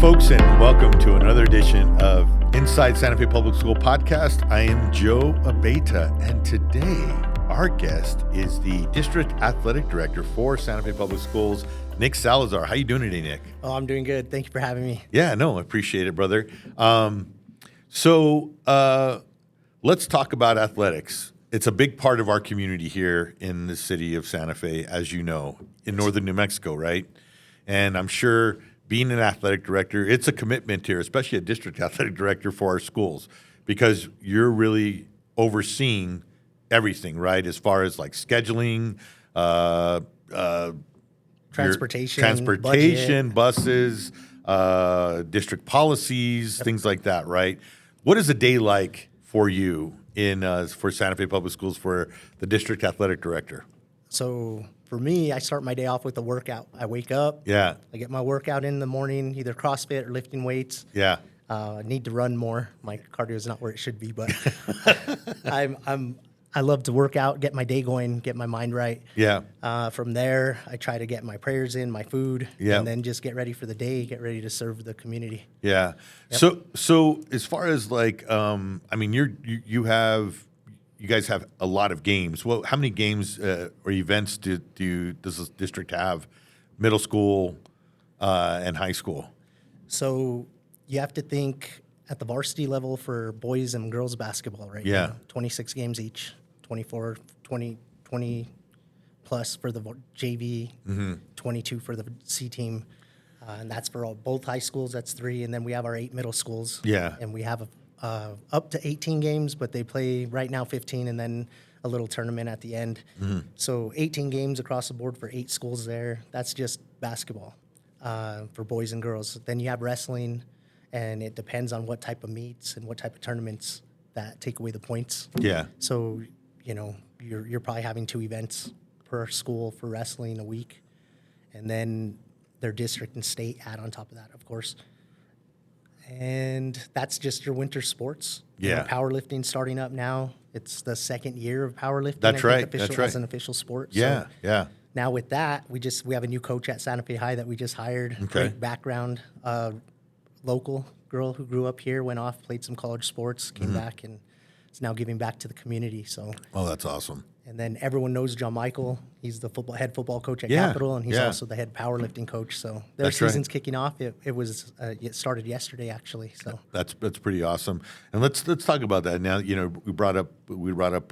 folks, and welcome to another edition of Inside Santa Fe Public School Podcast. I am Joe Abeta, and today our guest is the District Athletic Director for Santa Fe Public Schools, Nick Salazar. How you doing today, Nick? Oh, I'm doing good. Thank you for having me. Yeah, no, I appreciate it, brother. Let's talk about athletics. It's a big part of our community here in the city of Santa Fe, as you know, in northern New Mexico, right? And I'm sure being an athletic director, it's a commitment here, especially a district athletic director for our schools, because you're really overseeing everything, right? As far as like scheduling, transportation, buses, district policies, things like that, right? What is a day like for you for Santa Fe Public Schools for the district athletic director? So for me, I start my day off with a workout. I wake up. Yeah. I get my workout in the morning, either CrossFit or lifting weights. Yeah. I need to run more. My cardio is not where it should be, but I love to work out, get my day going, get my mind right. Yeah. From there, I try to get my prayers in, my food, Yeah. and then just get ready for the day, get ready to serve the community. Yeah. Yep. So as far as like, you guys have a lot of games. Well, how many games or events does this district have? Middle school and high school. So you have to think at the varsity level for boys and girls basketball, right? Yeah. Now, 26 games each, 24, 20 plus for the JV, 22 for the C team. And that's for both high schools. That's 3. And then we have our 8 middle schools. Yeah. And we have up to 18 games, but they play right now 15 and then a little tournament at the end. So 18 games across the board for 8 schools there. That's just basketball for boys and girls. Then you have wrestling, and it depends on what type of meets and what type of tournaments that take away the points. Yeah. So, you're probably having 2 events per school for wrestling a week. And then their district and state add on top of that, of course. And that's just your winter sports. Yeah. Powerlifting starting up now. It's the second year of powerlifting. That's right. As an official sport. Yeah. So Yeah. now with that, we have a new coach at Santa Fe High that we just hired. Okay. Great background. Local girl who grew up here, went off, played some college sports, came back, and is now giving back to the community. So. Oh, that's awesome. And then everyone knows John Michael. He's the head football coach at Yeah, Capitol, and he's yeah. also the head powerlifting coach. So their That's right. season's kicking off. It started yesterday, actually. So That's pretty awesome. And let's talk about that now. We brought up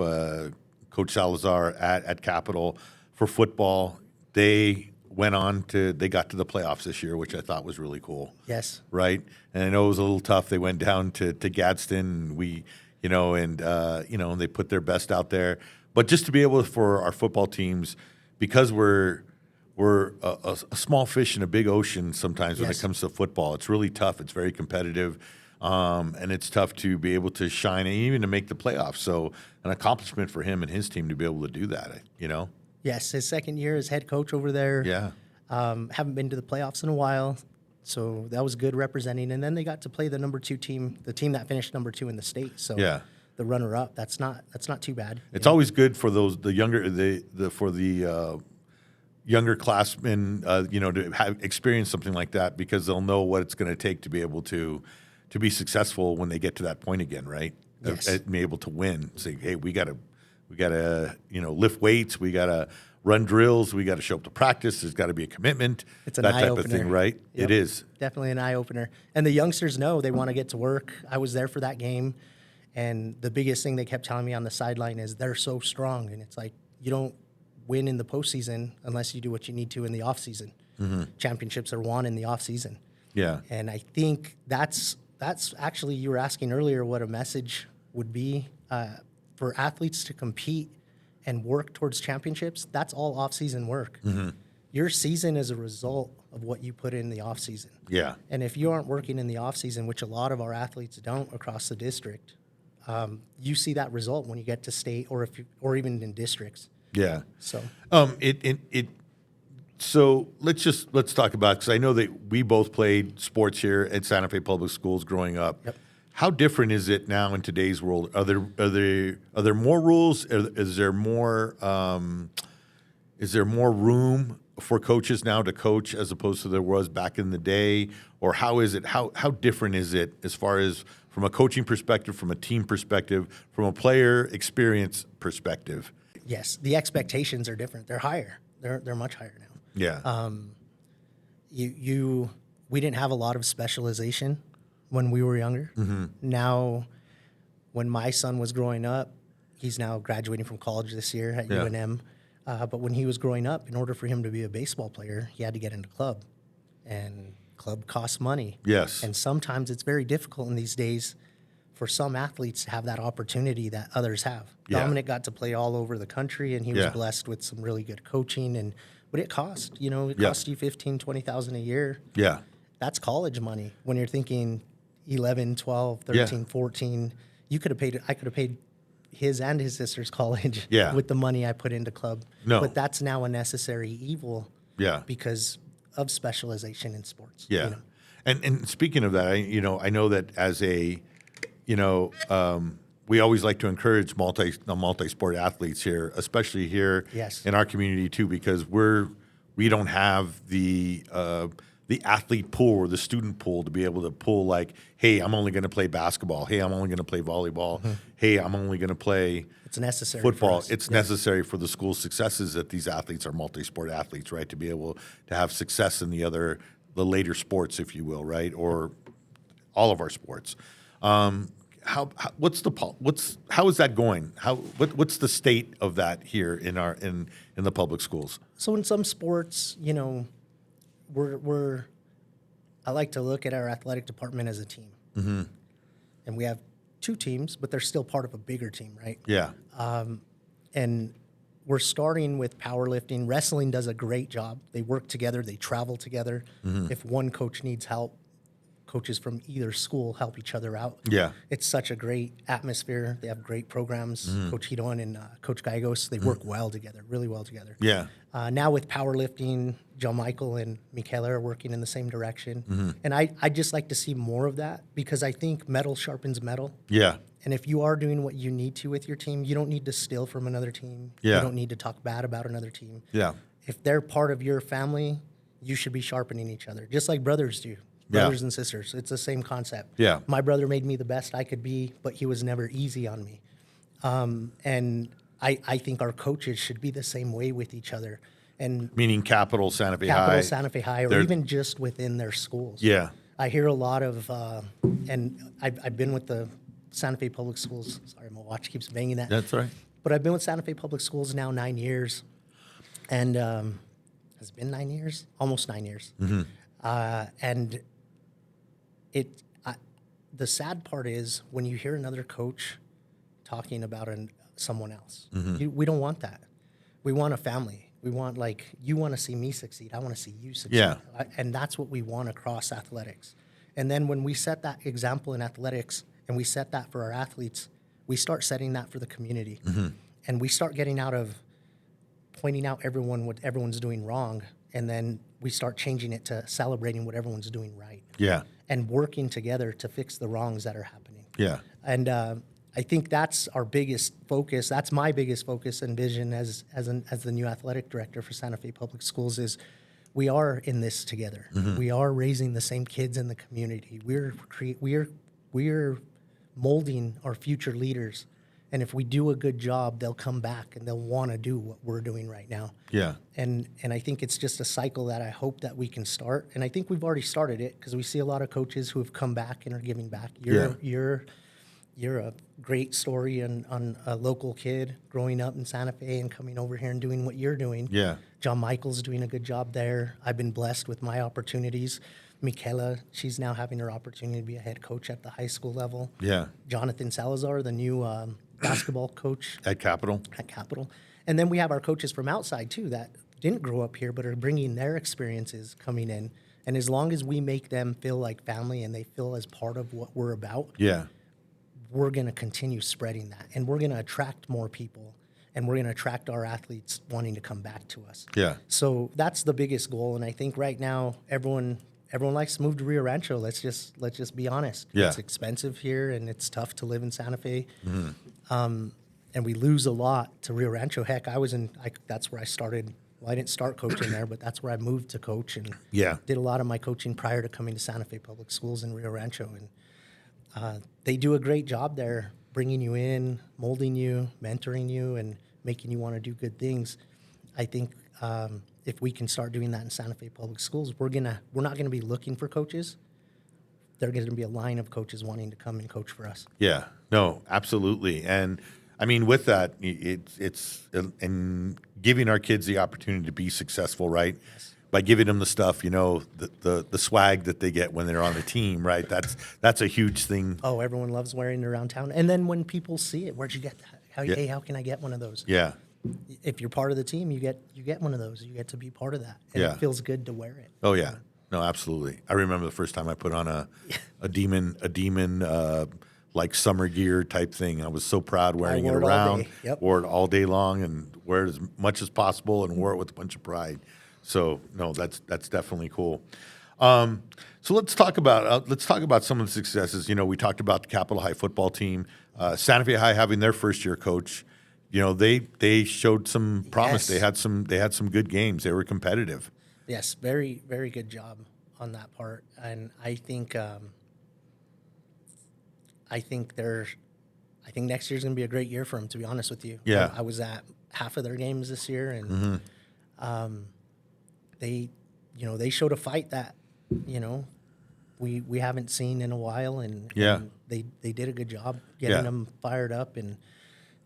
Coach Salazar at Capitol for football. They got to the playoffs this year, which I thought was really cool. yes, Right. And I know it was a little tough. They went down to Gadsden. And they put their best out there. But just to be able for our football teams, because we're a small fish in a big ocean sometimes when it Yes. comes to football, it's really tough. It's very competitive, and it's tough to be able to shine and even to make the playoffs. So an accomplishment for him and his team to be able to do that, yes. His second year as head coach over there. Yeah. Haven't been to the playoffs in a while, so that was good representing. And then they got to play the number 2 team, the team that finished number 2 in the state. So Yeah. the runner-up. That's not too bad. It's always good for the younger younger classmen, to have experienced something like that, because they'll know what it's going to take to be able to be successful when they get to that point again, right? Yes. And be able to win. Say, hey, we gotta lift weights, we gotta run drills, we gotta show up to practice. There's got to be a commitment. It's an that type eye-opener. of thing, right? Yep. It is. Definitely an eye-opener. And the youngsters know they want to get to work. I was there for that game. And the biggest thing they kept telling me on the sideline is they're so strong. And it's like, you don't win in the postseason unless you do what you need to in the offseason. Championships are won in the offseason. Yeah. And I think that's actually, you were asking earlier what a message would be for athletes to compete and work towards championships. That's all off-season work. Your season is a result of what you put in the offseason. Yeah. And if you aren't working in the offseason, which a lot of our athletes don't across the district, you see that result when you get to state or even in districts. Yeah. So So let's talk about, because I know that we both played sports here at Santa Fe Public Schools growing up. Yep. How different is it now in today's world? Are there more rules? Is there more room for coaches now to coach as opposed to there was back in the day? Or how is it? How different is it as far as from a coaching perspective, from a team perspective, from a player experience perspective? Yes, the expectations are different. They're higher. They're much higher now. Yeah. We didn't have a lot of specialization when we were younger. Now, when my son was growing up, he's now graduating from college this year at UNM. But when he was growing up, in order for him to be a baseball player, he had to get into club, and club costs money. Yes. And sometimes it's very difficult in these days for some athletes to have that opportunity that others have. Yeah. Dominic got to play all over the country, and he was Yeah. blessed with some really good coaching. But it cost, it Yeah. cost you $15,000-$20,000 a year. Yeah. That's college money. When you're thinking 11, 12, 13, 14, I could have paid his and his sister's college Yeah. with the money I put into club. No. But that's now a necessary evil Yeah. because of specialization in sports. Yeah. And speaking of that, I know that as a, we always like to encourage multi-sport athletes here, especially here Yes. in our community too, because we don't have the athlete pool or the student pool to be able to pull like, hey, I'm only going to play basketball. Hey, I'm only going to play volleyball. Hey, I'm only going to play It's necessary football. for us. It's necessary for the school's successes that these athletes are multi-sport athletes, right? To be able to have success in the later sports, if you will, right? Or all of our sports. How is that going? What's the state of that here in the public schools? So in some sports, I like to look at our athletic department as a team. And we have two teams, but they're still part of a bigger team, right? Yeah. And we're starting with powerlifting. Wrestling does a great job. They work together. They travel together. If one coach needs help, coaches from either school help each other out. Yeah. It's such a great atmosphere. They have great programs. Coach Hidon and Coach Gallegos, they work well together, really well together. Yeah. Now with powerlifting, John Michael and Michaela are working in the same direction. And I just like to see more of that because I think metal sharpens metal. Yeah. And if you are doing what you need to with your team, you don't need to steal from another team. Yeah. You don't need to talk bad about another team. Yeah. If they're part of your family, you should be sharpening each other, just like brothers do. Brothers and sisters. It's the same concept. Yeah. My brother made me the best I could be, but he was never easy on me. And I think our coaches should be the same way with each other. And Meaning Capital, Santa Fe High. Santa Fe High, or even just within their schools. Yeah. I hear a lot of, and I've been with the Santa Fe Public Schools. Sorry, my watch keeps banging that. That's right. But I've been with Santa Fe Public Schools now 9 years. And has it been 9 years? Almost 9 years. And the sad part is when you hear another coach talking about someone else. We don't want that. We want a family. We want, you want to see me succeed. I want to see you succeed. Yeah. And that's what we want across athletics. And then when we set that example in athletics and we set that for our athletes, we start setting that for the community. And we start getting out of pointing out what everyone's doing wrong, and then we start changing it to celebrating what everyone's doing right. Yeah. And working together to fix the wrongs that are happening. Yeah. And I think that's our biggest focus. That's my biggest focus and vision as the new athletic director for Santa Fe Public Schools is we are in this together. We are raising the same kids in the community. We're molding our future leaders. And if we do a good job, they'll come back and they'll want to do what we're doing right now. Yeah. And I think it's just a cycle that I hope that we can start. And I think we've already started it because we see a lot of coaches who have come back and are giving back. You're a great story on a local kid growing up in Santa Fe and coming over here and doing what you're doing. Yeah. John Michael's doing a good job there. I've been blessed with my opportunities. Michaela, she's now having her opportunity to be a head coach at the high school level. Yeah. Jonathan Salazar, the new basketball coach At Capital. And then we have our coaches from outside too that didn't grow up here but are bringing their experiences coming in. And as long as we make them feel like family and they feel as part of what we're about, Yeah. we're going to continue spreading that. And we're going to attract more people, and we're going to attract our athletes wanting to come back to us. Yeah. So that's the biggest goal. And I think right now everyone likes to move to Rio Rancho. Let's just be honest. Yeah. It's expensive here, and it's tough to live in Santa Fe. And we lose a lot to Rio Rancho. Heck, that's where I started Well, I didn't start coaching there, but that's where I moved to coach and Yeah. did a lot of my coaching prior to coming to Santa Fe Public Schools in Rio Rancho. And they do a great job there, bringing you in, molding you, mentoring you, and making you want to do good things. I think if we can start doing that in Santa Fe Public Schools, we're not gonna be looking for coaches. There's going to be a line of coaches wanting to come and coach for us. Yeah, no, absolutely. And I mean, with that, it's and giving our kids the opportunity to be successful, right? Yes. By giving them the stuff, the swag that they get when they're on the team, right? That's a huge thing. Oh, everyone loves wearing it around town. And then when people see it, where'd you get that? Hey, how can I get one of those? Yeah, If you're part of the team, you get one of those. You get to be part of that. And Yeah. it feels good to wear it. oh yeah, no, absolutely. I remember the first time I put on a demon like summer gear type thing. I was so proud wearing it wore it all around, day. Yep. wore it all day long, and wear it as much as possible, and wore it with a bunch of pride. So no, that's definitely cool. So let's talk about some of the successes. We talked about the Capitol High football team, Santa Fe High having their first year coach. They showed some promise. Yes. They had some good games. They were competitive. Yes, very, very good job on that part. And I think next year's going to be a great year for them, to be honest with you. Yeah. I was at half of their games this year, and they showed a fight that, we haven't seen in a while, and, Yeah. and they did a good job getting Yeah. them fired up and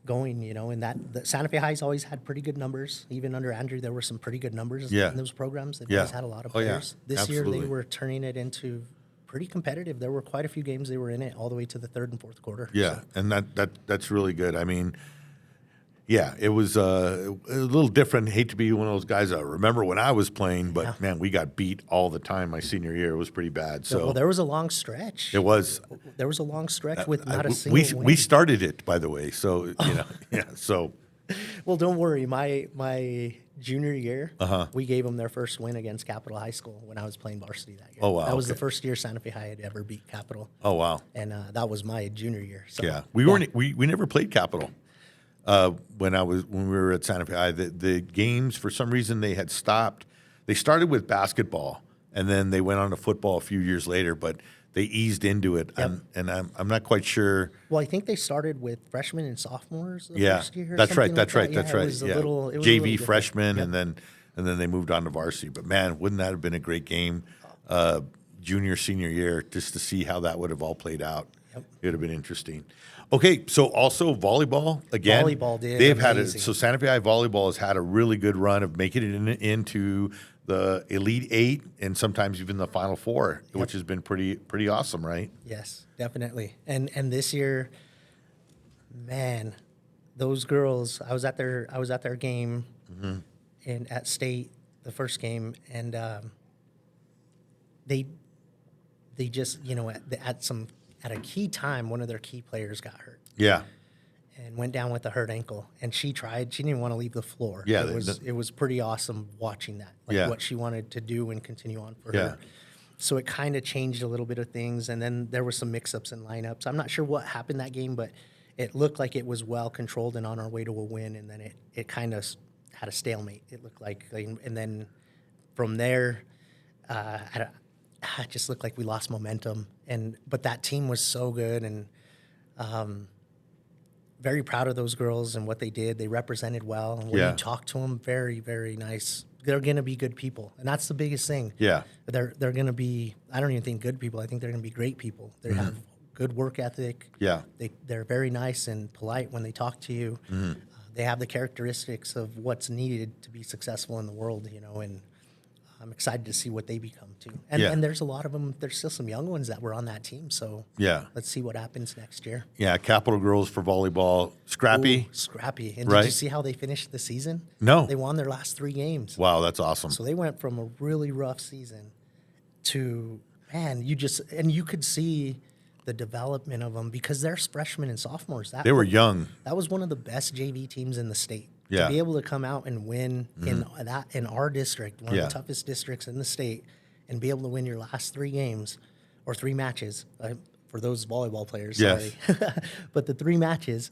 going, and the Santa Fe High's always had pretty good numbers. Even under Andrew, there were some pretty good numbers Yeah. in those programs. They've Yeah. always had a lot of Oh, yeah. players. This year, Absolutely. they were turning it into pretty competitive. There were quite a few games they were in it all the way to the third and fourth quarter. Yeah, So, and that's really good. I mean, yeah, it was a little different. Hate to be one of those guys. I remember when I was playing, but Yeah. man, we got beat all the time. My senior year, it was pretty bad. So well, there was a long stretch. it was. There was a long stretch with not a single we win. started it, by the way. So yeah. So Well, don't worry. My junior year, we gave them their first win against Capitol High School when I was playing varsity that year. Oh, wow, That was the okay. first year Santa Fe High had ever beat Capitol, oh wow, and that was my junior year. So yeah. We weren't. We never played Capital. When we were at Santa Fe High, the games for some reason they had stopped. They started with basketball and then they went on to football a few years later, but they eased into it. Yep. And I'm not quite sure. Well, I think they started with freshmen and sophomores the Yeah, first year. Or that's right. something That's like right. that. That's Yeah, right. It was a yeah. little, it was a little JV different. freshman, Yep. and then they moved on to varsity. But man, wouldn't that have been a great game, junior senior year, just to see how that would have all played out? Yep. It would have been interesting. Okay, so also volleyball again. Volleyball did They've had amazing. so Santa Fe High volleyball has had a really good run of making it into the Elite Eight and sometimes even the Final Four, which has been pretty awesome, right? Yes, definitely. And this year, man, those girls. I was at their game, in at state, the first game, and they just at a key time, one of their key players got hurt Yeah, and went down with a hurt ankle. And she didn't want to leave the floor. Yeah, it was pretty awesome watching that, like Yeah. what she wanted to do and continue on for Yeah. her. So it kind of changed a little bit of things, and then there were some mix-ups in lineups. I'm not sure what happened that game, but it looked like it was well controlled and on our way to a win. And then it kind of had a stalemate. It looked like, and then from there, it just looked like we lost momentum. But that team was so good, and very proud of those girls and what they did. They represented well, and when Yeah. you talk to them, very, very nice. They're going to be good people, and that's the biggest thing. yeah, They're going to be, I don't even think good people. I think they're going to be great people. They have good work ethic. yeah. They're very nice and polite when they talk to you. They have the characteristics of what's needed to be successful in the world, and I'm excited to see what they become too. And, Yeah. and there's a lot of them. There's still some young ones that were on that team. So Yeah. let's see what happens next year. Yeah, Capital Girls for volleyball, scrappy. Ooh, scrappy. And Right. did you see how they finished the season? No. They won their last 3 games. Wow, that's awesome. So they went from a really rough season to, man, you could see the development of them because they're freshmen and sophomores. They were young. That was one of the best JV teams in the state. Yeah. To be able to come out and win in our district, one Yeah. of the toughest districts in the state, and be able to win your last 3 games or 3 matches for those volleyball players. Yes. Sorry, but the 3 matches,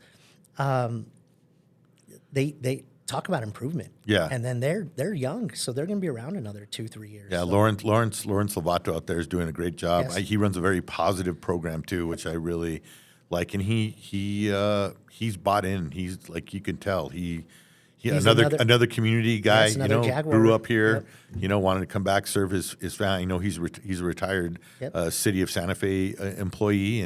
they talk about improvement. Yeah. And then they're young, so they're going to be around another 2-3 years. Yeah, So, Lawrence Lovato out there is doing a great job. Yes. He runs a very positive program too, which I really like. And he's bought in. He's like, you can tell he's another community guy. Yes, another Jaguar. Grew up here. Yep. Wanted to come back, serve his family. He's a retired Yep. City of Santa Fe employee,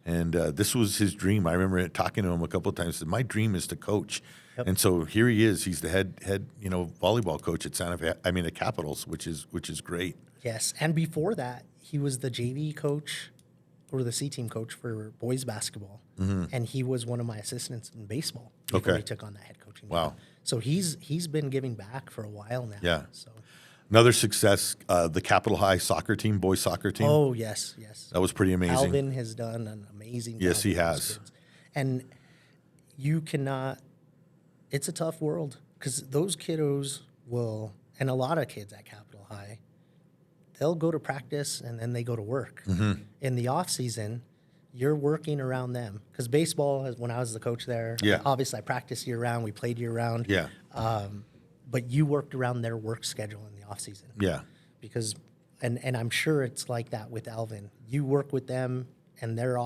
and this was his dream. I remember talking to him a couple of times. Said, my dream is to coach. Yep. And so here he is. He's the head volleyball coach at Santa Fe. I mean, at Capitals, which is great. Yes, and before that, he was the JV coach or the C team coach for boys basketball, and he was one of my assistants in baseball before Okay. he took on that head coaching. Wow. job. So he's been giving back for a while now. Yeah. So. Another success, the Capital High soccer team, boys soccer team. Oh yes. That was pretty amazing. Alvin has done an amazing. Yes, job he with those has. kids. And you cannot. It's a tough world because those kiddos will, and a lot of kids at Capitol High, they'll go to practice and then they go to work. In the off season, you're working around them because baseball, when I was the coach there, Yeah. obviously I practiced year round. We played year round. Yeah. But you worked around their work schedule in the off season. Yeah. Because, and I'm sure it's like that with Alvin. You work with them and their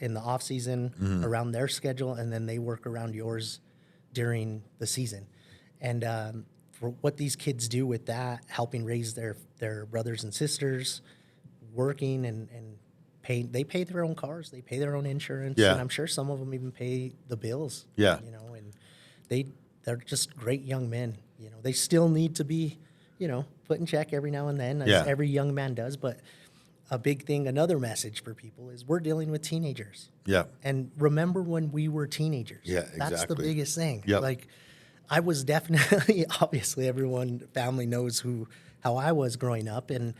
in the off season around their schedule, and then they work around yours during the season. And for what these kids do with that, helping raise their brothers and sisters, working and they pay their own cars, they pay their own insurance, Yeah. and I'm sure some of them even pay the bills. Yeah. And they're just great young men. They still need to be, put in check every now and then, as Yeah. every young man does. But a big thing, another message for people is we're dealing with teenagers. Yeah. And remember when we were teenagers. Yeah, That's the exactly. biggest thing. Yep. Like, I was definitely, obviously, family knows how I was growing up, and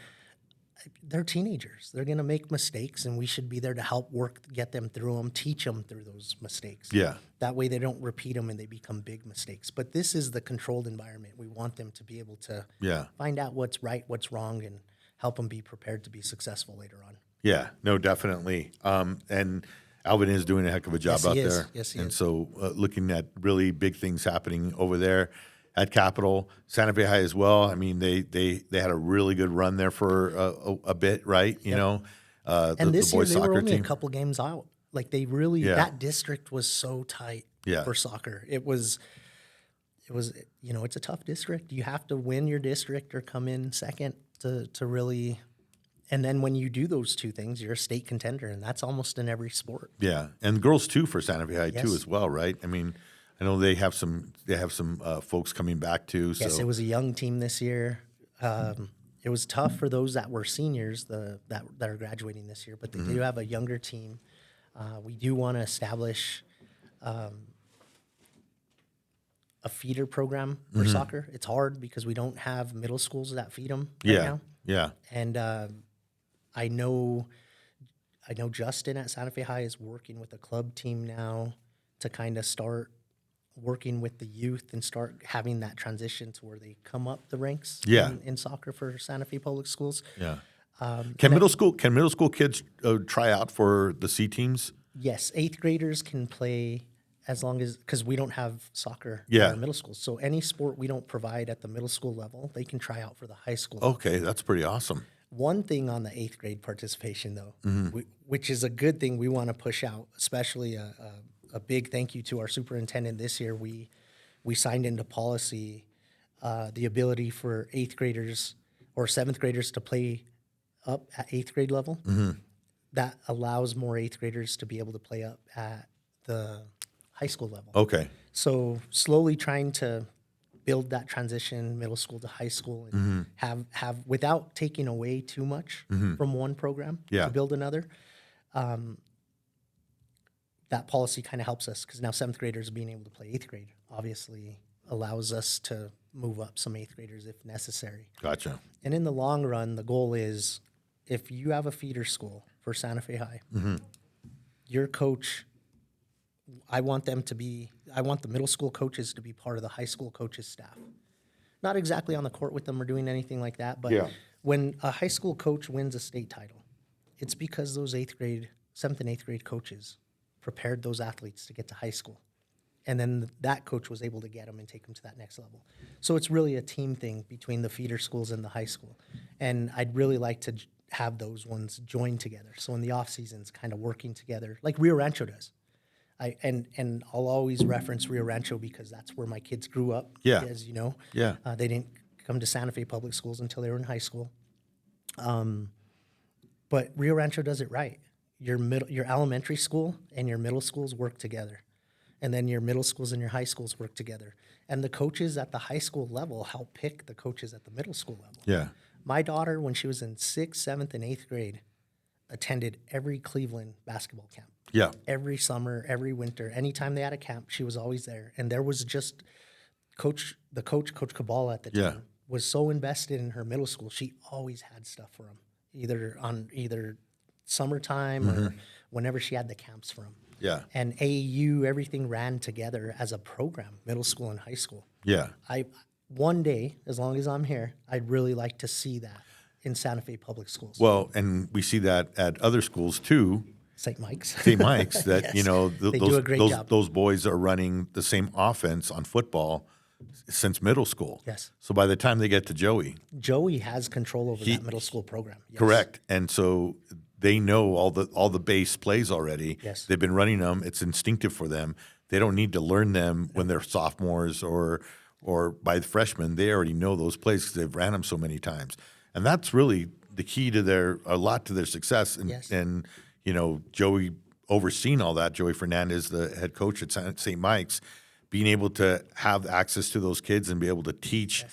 they're teenagers. They're going to make mistakes, and we should be there to help get them through them, teach them through those mistakes. Yeah. That way they don't repeat them and they become big mistakes. But this is the controlled environment. We want them to be able to find out what's right, what's wrong, and help them be prepared to be successful later on. Yeah. No, definitely. And Alvin is doing a heck of a job Yes, he out is. there. Yes, he and is. so looking at really big things happening over there at Capitol, Santa Fe High as well. I mean, they had a really good run there for a bit, right? And this the year boys they were soccer only team. a couple games out. Like they really, that district was so tight for soccer. It was, it's a tough district. You have to win your district or come in second to really. And then when you do those two things, you're a state contender, and that's almost in every sport. Yeah, and girls too for Santa Fe High too Yes. as well, right? I mean, I know they have some folks coming back too. Yes, so it was a young team this year. It was tough for those that were seniors that are graduating this year, but they do have a younger team. We do want to establish a feeder program for soccer. It's hard because we don't have middle schools that feed them right now. Yeah, And I know Justin at Santa Fe High is working with a club team now to kind of start working with the youth and start having that transition to where they come up the ranks in soccer for Santa Fe Public Schools. yeah. Can middle school kids try out for the C teams? Yes, 8th graders can play as long as, because we don't have soccer Yeah. in our middle school. So any sport we don't provide at the middle school level, they can try out for the high school level. Okay, that's pretty awesome. One thing on the 8th grade participation, though, which is a good thing we want to push out, especially a big thank you to our superintendent this year. We signed into policy the ability for 8th graders or 7th graders to play up at 8th grade level. That allows more 8th graders to be able to play up at the high school level. Okay, So slowly trying to build that transition middle school to high school and have without taking away too much from one program to build another. That policy kind of helps us because now 7th graders being able to play 8th grade obviously allows us to move up some 8th graders if necessary. gotcha. And in the long run, the goal is if you have a feeder school for Santa Fe High, your coach, I want the middle school coaches to be part of the high school coaches staff. Not exactly on the court with them or doing anything like that, but when a high school coach wins a state title, it's because those 7th and 8th grade coaches prepared those athletes to get to high school. And then that coach was able to get them and take them to that next level. So it's really a team thing between the feeder schools and the high school. And I'd really like to have those ones join together. So in the off seasons, kind of working together, like Rio Rancho does. And I'll always reference Rio Rancho because that's where my kids grew up. Yeah. As you know, Yeah. They didn't come to Santa Fe public schools until they were in high school. But Rio Rancho does it right. Your elementary school and your middle schools work together, and then your middle schools and your high schools work together. And the coaches at the high school level help pick the coaches at the middle school level. Yeah. My daughter, when she was in 6th, 7th, and 8th grade, attended every Cleveland basketball camp. Yeah. Every summer, every winter, anytime they had a camp, she was always there. And there was just Coach Cabal at the time was so invested in her middle school. She always had stuff for them, either summertime or whenever she had the camps for them. Yeah. And AAU, everything ran together as a program, middle school and high school. Yeah. One day, as long as I'm here, I'd really like to see that in Santa Fe public schools. Well, and we see that at other schools too. St. Mike's. St. Mike's, that, Yes. They do a great job. Those boys are running the same offense on football since middle school. Yes. So by the time they get to Joey has control over that middle school program. Yes. correct. And so they know all the base plays already. Yes. They've been running them. It's instinctive for them. They don't need to learn them when they're sophomores or by the freshmen. They already know those plays because they've ran them so many times. And that's really the key to a lot to their success. And, Yes. and you know, Joey overseeing all that, Joey Fernandez, the head coach at St. Mike's, being able to have access to those kids and be able to teach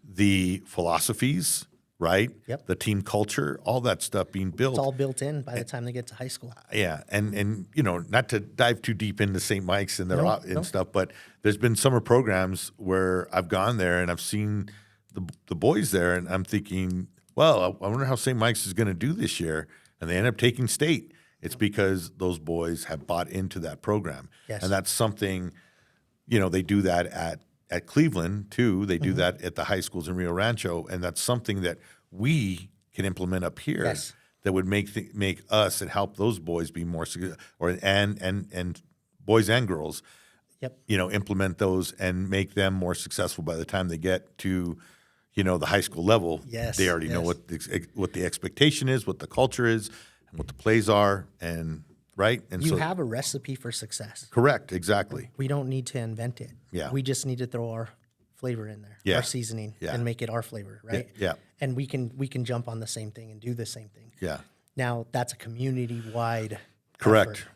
the philosophies, right? Yep. The team culture, all that stuff being built. It's all built in by the time they get to high school. Yeah, and you know, not to dive too deep into St. Mike's and their No. stuff, but there's been summer programs where I've gone there and I've seen the boys there, and I'm thinking, well, I wonder how St. Mike's is going to do this year, and they end up taking state. It's because those boys have bought into that program, Yes. and that's something. You know, they do that at Cleveland too. They do that at the high schools in Rio Rancho, and that's something that we can implement up here. Yes. That would make us and help those boys be more and boys and girls. Yep. You know, implement those and make them more successful by the time they get to, you know, the high school level. Yes, They already know yes. what the expectation is, what the culture is, and what the plays are, and right. And You so have a recipe for success. correct, exactly. We don't need to invent it. Yeah. We just need to throw our flavor in there, Yeah. our seasoning, Yeah. and make it our flavor, right? Yeah. And we can jump on the same thing and do the same thing. Yeah. Now that's a community-wide Correct. effort.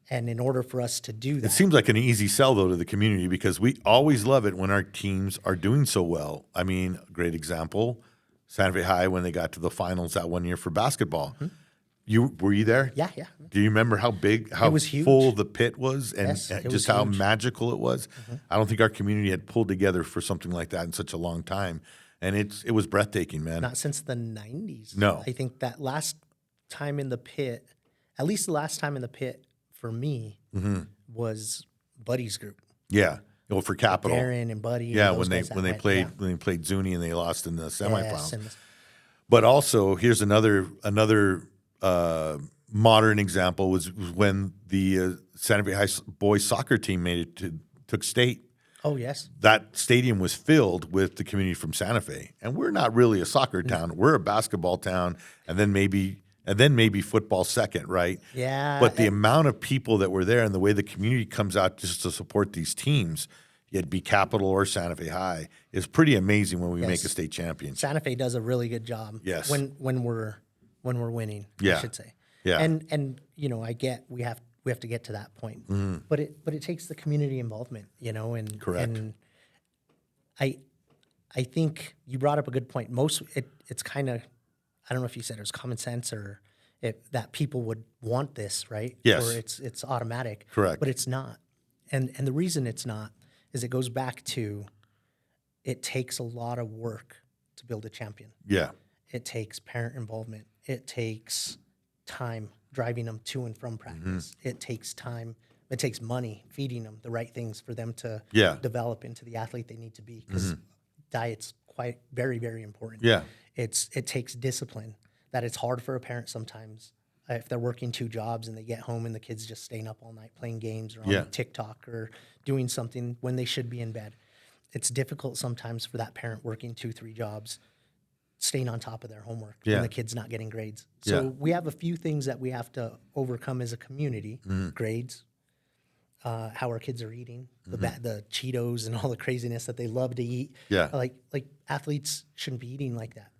And in order for us to do It that, seems like an easy sell, though, to the community because we always love it when our teams are doing so well. I mean, great example, Santa Fe High when they got to the finals that one year for basketball. Were you there? yeah. Do you remember how big, how was huge. full the pit was, and Yes, it just was how huge. magical it was? I don't think our community had pulled together for something like that in such a long time, and it was breathtaking, man. Not since the 90s. No. I think that last time in the pit, at least the last time in the pit for me was Buddy's group. Yeah, well, for Capital. Darren and Buddy. Yeah, and those when they guys that when they went, played yeah. when they played Zuni and they lost in the semifinals. Yes, and But also, here's another modern example was when the Santa Fe High boys soccer team took state. oh yes, That stadium was filled with the community from Santa Fe, and we're not really a soccer town. We're a basketball town, and then maybe football second, right? yeah. But the amount of people that were there and the way the community comes out just to support these teams, it'd be Capital or Santa Fe High, is pretty amazing when we make a state championship. Santa Fe does a really good job. Yes. When we're winning, Yeah. I should say. Yeah. And you know, I get we have to get to that point. But it takes the community involvement, you know, and Correct. and I think you brought up a good point. It's kind of, I don't know if you said it was common sense or that people would want this, right? Yes. Or it's automatic. Correct. But it's not. And the reason it's not is it goes back to it takes a lot of work to build a champion. Yeah. It takes parent involvement. It takes time driving them to and from practice. It takes time. It takes money feeding them the right things for them to Yeah. develop into the athlete they need to be. Because diet's very, very important. Yeah. It takes discipline that it's hard for a parent sometimes if they're working 2 jobs and they get home and the kid's just staying up all night playing games or Yeah. on TikTok or doing something when they should be in bed. It's difficult sometimes for that parent working 2, 3 jobs, staying on top of their homework Yeah. when the kid's not getting grades. So Yeah. we have a few things that we have to overcome as a community: grades, how our kids are eating, the Cheetos and all the craziness that they love to eat. Yeah. Like athletes shouldn't be eating like that.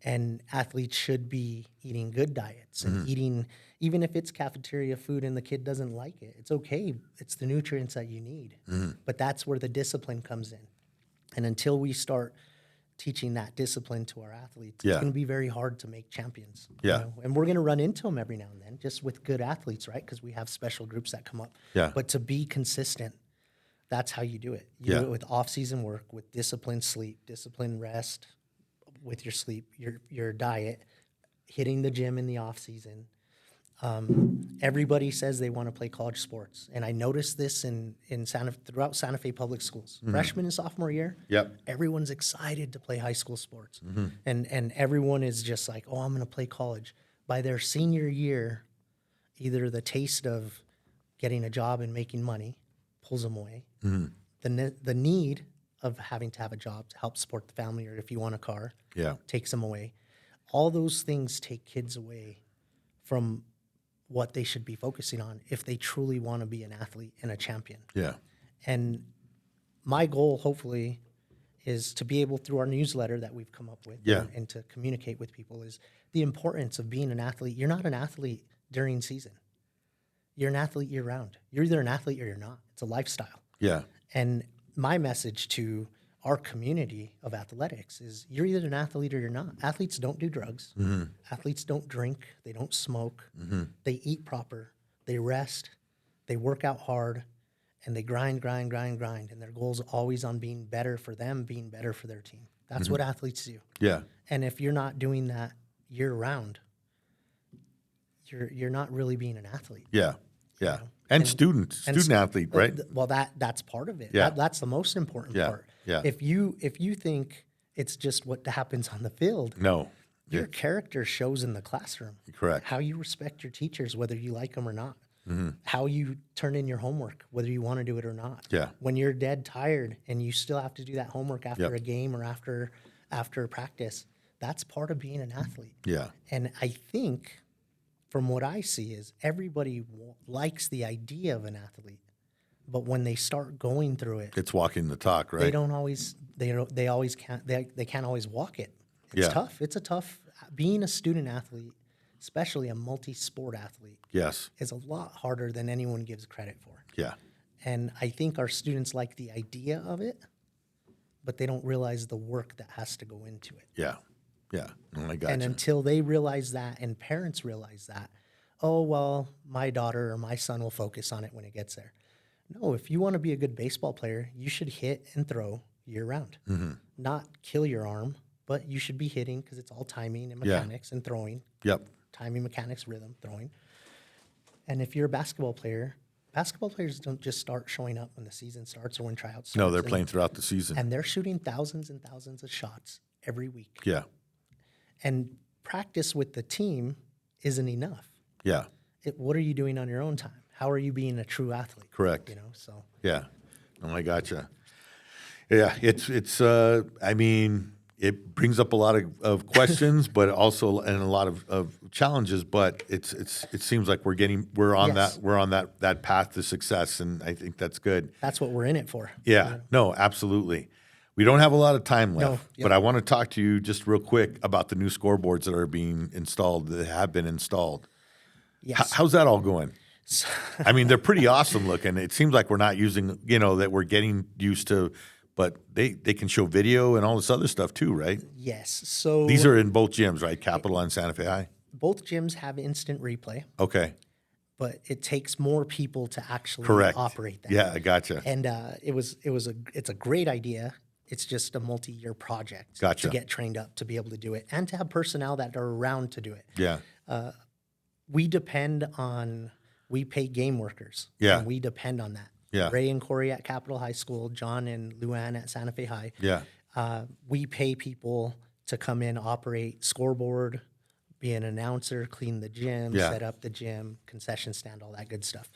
And athletes should be eating good diets and eating, even if it's cafeteria food and the kid doesn't like it, it's okay. It's the nutrients that you need. But that's where the discipline comes in. And until we start teaching that discipline to our athletes, Yeah. it's going to be very hard to make champions. Yeah. And we're going to run into them every now and then, just with good athletes, right? Because we have special groups that come up. Yeah. But to be consistent, that's how you do it. You Yeah. do it with off-season work, with disciplined sleep, disciplined rest, with your sleep, your diet, hitting the gym in the off-season. Everybody says they want to play college sports, and I noticed this throughout Santa Fe public schools. Freshman and sophomore year, Yep. everyone's excited to play high school sports, and everyone is just like, oh, I'm going to play college. By their senior year, either the taste of getting a job and making money pulls them away. The need of having to have a job to help support the family, or if you want a car, Yeah. takes them away. All those things take kids away from what they should be focusing on if they truly want to be an athlete and a champion. Yeah. And my goal, hopefully, is to be able, through our newsletter that we've come up with, Yeah. and to communicate with people, is the importance of being an athlete. You're not an athlete during season. You're an athlete year round. You're either an athlete or you're not. It's a lifestyle. Yeah. And my message to our community of athletics is you're either an athlete or you're not. Athletes don't do drugs. Athletes don't drink. They don't smoke. They eat proper. They rest. They work out hard. And they grind. And their goal's always on being better for them, being better for their team. That's what athletes do. Yeah. And if you're not doing that year round, you're not really being an athlete. Yeah. Yeah. know, And student athlete, right? Well, that's part of it. Yeah. That's the most important Yeah. part. Yeah. If you think it's just what happens on the field, No. your character shows in the classroom. Correct. How you respect your teachers, whether you like them or not. How you turn in your homework, whether you want to do it or not. Yeah. When you're dead tired and you still have to do that homework after Yep. a game or after practice, that's part of being an athlete. Yeah. And I think, from what I see, is everybody likes the idea of an athlete, but when they start going through it, It's walking the talk, right? they don't always they can't always walk it. It's Yeah. tough. It's a tough, being a student athlete, especially a multi-sport athlete, Yes. is a lot harder than anyone gives credit for. Yeah. And I think our students like the idea of it, but they don't realize the work that has to go into it. Yeah. Yeah. Oh, I got And you. until they realize that, and parents realize that, oh, well, my daughter or my son will focus on it when it gets there. No, if you want to be a good baseball player, you should hit and throw year round. Not kill your arm, but you should be hitting, because it's all timing and Yeah. mechanics and throwing. Yep. Timing, mechanics, rhythm, throwing. And if you're a basketball player, basketball players don't just start showing up when the season starts or when tryouts start. No, they're playing throughout the season. And they're shooting thousands and thousands of shots every week. Yeah. And practice with the team isn't enough. Yeah. What are you doing on your own time? How are you being a true athlete? Correct. You know, so Yeah. Oh, I gotcha. Yeah. It's I mean, it brings up a lot of questions, but also and a lot of challenges. But it seems like we're on Yes. that path to success, and I think that's good. that's what we're in it for. Yeah. No, absolutely. We don't have a lot of time left, No, yep. but I want to talk to you just real quick about the new scoreboards that are being installed, that have been installed. Yes. How's that all going? I mean, they're pretty awesome looking. It seems like we're not using, that we're getting used to, but they can show video and all this other stuff too, right? Yes. So These are in both gyms, right? Capitol and Santa Fe High? both gyms have instant replay, Okay. but it takes more people to actually Correct. operate that. Yeah, I gotcha. And it's a great idea. It's just a multi-year project Gotcha. to get trained up to be able to do it, and to have personnel that are around to do it. Yeah. We pay game workers. Yeah. And we depend on that. Yeah. Ray and Corey at Capitol High School, John and Luann at Santa Fe High. Yeah. We pay people to come in, operate scoreboard, be an announcer, clean the gym, Yeah. set up the gym, concession stand, all that good stuff.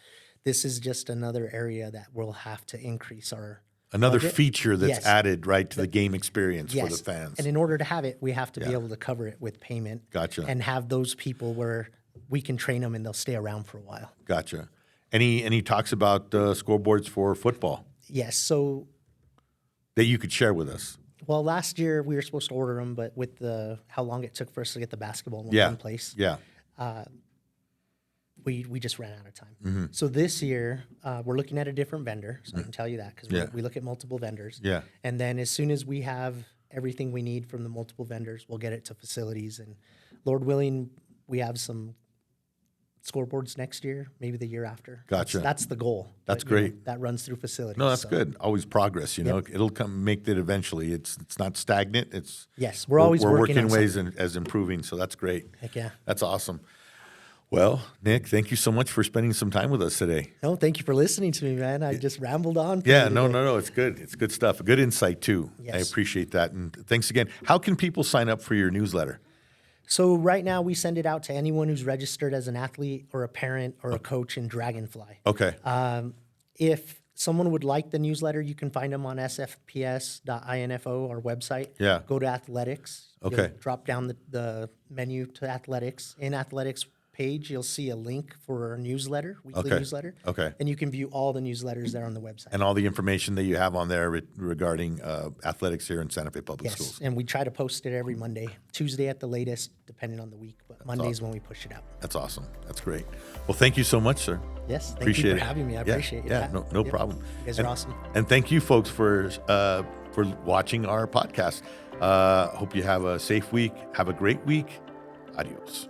This is just another area that we'll have to increase our Another budget. feature that's Yes. added, right, to the game experience for the Yes. fans. And in order to have it, we have to be Yeah. able to cover it with payment. Gotcha. And have those people where we can train them and they'll stay around for a while. Gotcha. Any talks about scoreboards for football Yes. So, that you could share with us? well, last year we were supposed to order them, but with how long it took for us to get the basketball ones Yeah. in place, Yeah. we just ran out of time. Mm-hmm. So this year we're looking at a different vendor. So I can tell you that because Yeah. we look at multiple vendors. Yeah. And then as soon as we have everything we need from the multiple vendors, we'll get it to facilities. And Lord willing, we have some scoreboards next year, maybe the year after. Gotcha. That's the goal. That's But, you know, great. that runs through facilities. No, that's So, good. Always progress, you know. It'll come make it eventually. It's not stagnant. It's Yes, we're always we're working on ways as improving, so that's great. Heck yeah. That's awesome. Well, Nick, thank you so much for spending some time with us today. No, thank you for listening to me, man. I just rambled on. for Yeah, you no, today. no, it's good. It's good stuff. Good insight too. I Yes. appreciate that. And thanks again. How can people sign up for your newsletter? So right now we send it out to anyone who's registered as an athlete or a parent or a coach in Dragonfly. Okay. If someone would like the newsletter, you can find them on sfps.info, our website. Yeah. Go to athletics. Okay. You'll drop down the menu to athletics. In athletics page, you'll see a link for our newsletter, weekly Okay. newsletter. Okay. And you can view all the newsletters there on the website. And all the information that you have on there regarding athletics here in Santa Fe Public Yes, Schools. and we try to post it every Monday, Tuesday at the latest, depending on the week. But Monday's when we push it out. That's awesome. That's great. Well, thank you so much, sir. Yes, thank Appreciate you for it. having me. I Yeah, appreciate it. Yeah, no Yep. problem. You guys and, are awesome. And thank you, folks, for watching our podcast. Hope you have a safe week. Have a great week. Adios.